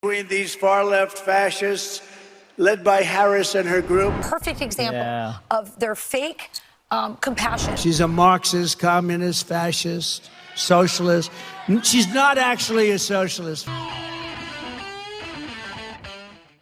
Between these far-left fascists, led by Harris and her group. Perfect example of their fake compassion. She's a Marxist, communist, fascist, socialist. She's not actually a socialist.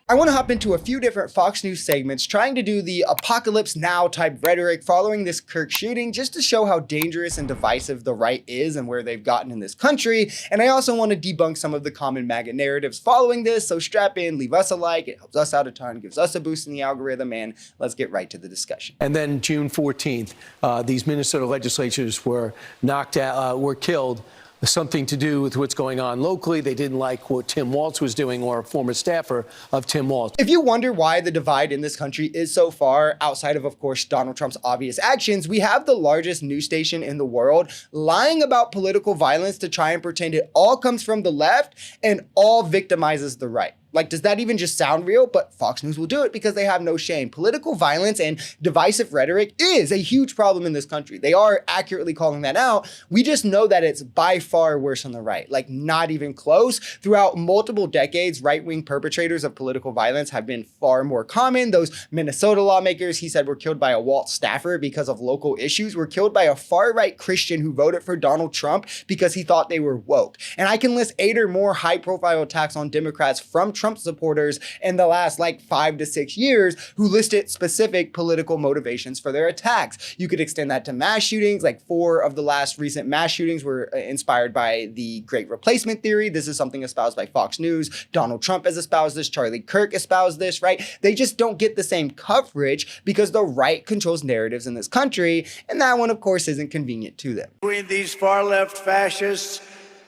I want to hop into a few different Fox News segments trying to do the apocalypse now type rhetoric following this Kirk shooting, just to show how dangerous and divisive the right is and where they've gotten in this country. And I also want to debunk some of the common MAGA narratives following this. So strap in, leave us a like, it helps us out a ton, gives us a boost in the algorithm, and let's get right to the discussion. And then June 14th, these Minnesota legislatures were knocked out, were killed. Something to do with what's going on locally. They didn't like what Tim Walz was doing, or a former staffer of Tim Walz. If you wonder why the divide in this country is so far outside of course, Donald Trump's obvious actions, we have the largest news station in the world lying about political violence to try and pretend it all comes from the left and all victimizes the right. Like, does that even just sound real? But Fox News will do it because they have no shame. Political violence and divisive rhetoric is a huge problem in this country. They are accurately calling that out. We just know that it's by far worse on the right, like not even close. Throughout multiple decades, right-wing perpetrators of political violence have been far more common. Those Minnesota lawmakers, he said, were killed by a Walt staffer because of local issues, were killed by a far-right Christian who voted for Donald Trump because he thought they were woke. And I can list 8 or more high-profile attacks on Democrats from Trump supporters in the last 5 to 6 years who listed specific political motivations for their attacks. You could extend that to mass shootings. 4 of the last recent mass shootings were inspired by the Great Replacement theory. This is something espoused by Fox News. Donald Trump has espoused this. Charlie Kirk espoused this, right? They just don't get the same coverage because the right controls narratives in this country. And that one, of course, isn't convenient to them. Between these far-left fascists,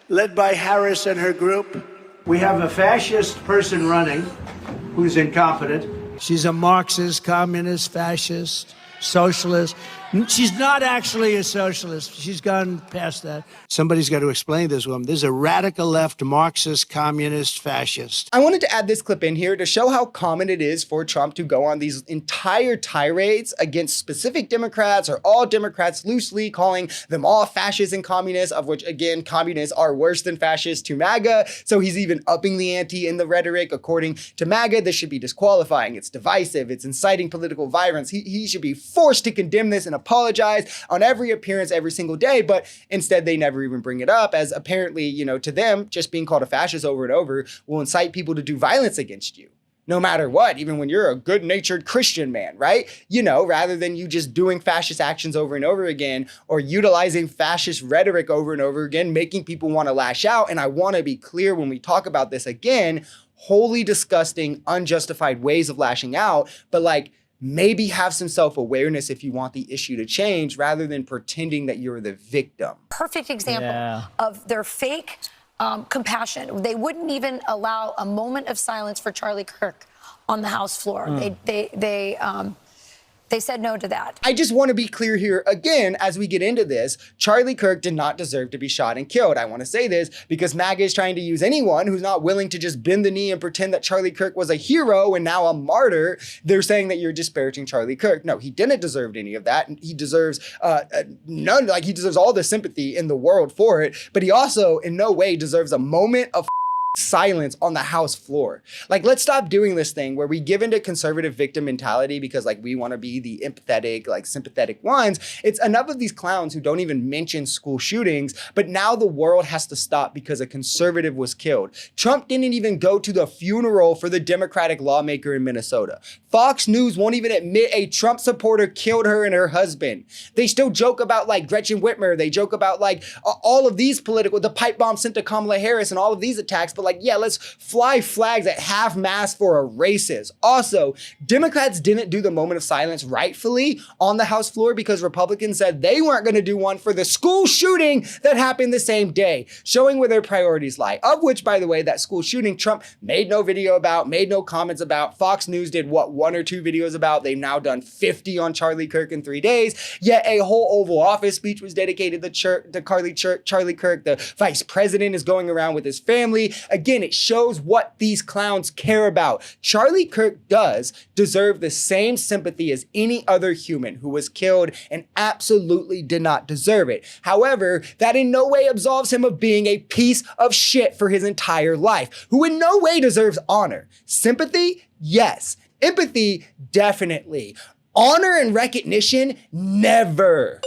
led by Harris and her group, we have a fascist person running who's incompetent. She's a Marxist, communist, fascist, socialist. She's not actually a socialist. She's gone past that. Somebody's got to explain this woman. This is a radical left Marxist, communist, fascist. I wanted to add this clip in here to show how common it is for Trump to go on these entire tirades against specific Democrats or all Democrats, loosely calling them all fascists and communists, of which, again, communists are worse than fascists to MAGA. So he's even upping the ante in the rhetoric. According to MAGA, this should be disqualifying. It's divisive. It's inciting political violence. He should be forced to condemn this and apologize on every appearance every single day, but instead they never even bring it up, as apparently, to them, just being called a fascist over and over will incite people to do violence against you, no matter what, even when you're a good-natured Christian man, right? Rather than you just doing fascist actions over and over again, or utilizing fascist rhetoric over and over again, making people want to lash out. And I want to be clear when we talk about this again, wholly disgusting, unjustified ways of lashing out, but maybe have some self-awareness if you want the issue to change, rather than pretending that you're the victim. Perfect example of their fake compassion. They wouldn't even allow a moment of silence for Charlie Kirk on the House floor. They said no to that. I just want to be clear here again, as we get into this, Charlie Kirk did not deserve to be shot and killed. I want to say this because MAGA is trying to use anyone who's not willing to just bend the knee and pretend that Charlie Kirk was a hero and now a martyr. They're saying that you're disparaging Charlie Kirk. No, he didn't deserve any of that. He deserves none. He deserves all the sympathy in the world for it. But he also in no way deserves a moment of silence on the House floor. Let's stop doing this thing where we give into conservative victim mentality because we want to be the empathetic, sympathetic ones. It's enough of these clowns who don't even mention school shootings, but now the world has to stop because a conservative was killed. Trump didn't even go to the funeral for the Democratic lawmaker in Minnesota. Fox News won't even admit a Trump supporter killed her and her husband. They still joke about Gretchen Whitmer. They joke about all of these the pipe bomb sent to Kamala Harris and all of these attacks. But let's fly flags at half-mast for a racist. Also, Democrats didn't do the moment of silence rightfully on the House floor because Republicans said they weren't going to do one for the school shooting that happened the same day, showing where their priorities lie. Of which, by the way, that school shooting, Trump made no video about, made no comments about. Fox News did 1 or 2 videos about. They've now done 50 on Charlie Kirk in 3 days. Yet a whole Oval Office speech was dedicated to Charlie Kirk. The vice president is going around with his family. Again, it shows what these clowns care about. Charlie Kirk does deserve the same sympathy as any other human who was killed and absolutely did not deserve it. However, that in no way absolves him of being a piece of shit for his entire life, who in no way deserves honor. Sympathy? Yes. Empathy? Definitely. Honor and recognition? Never.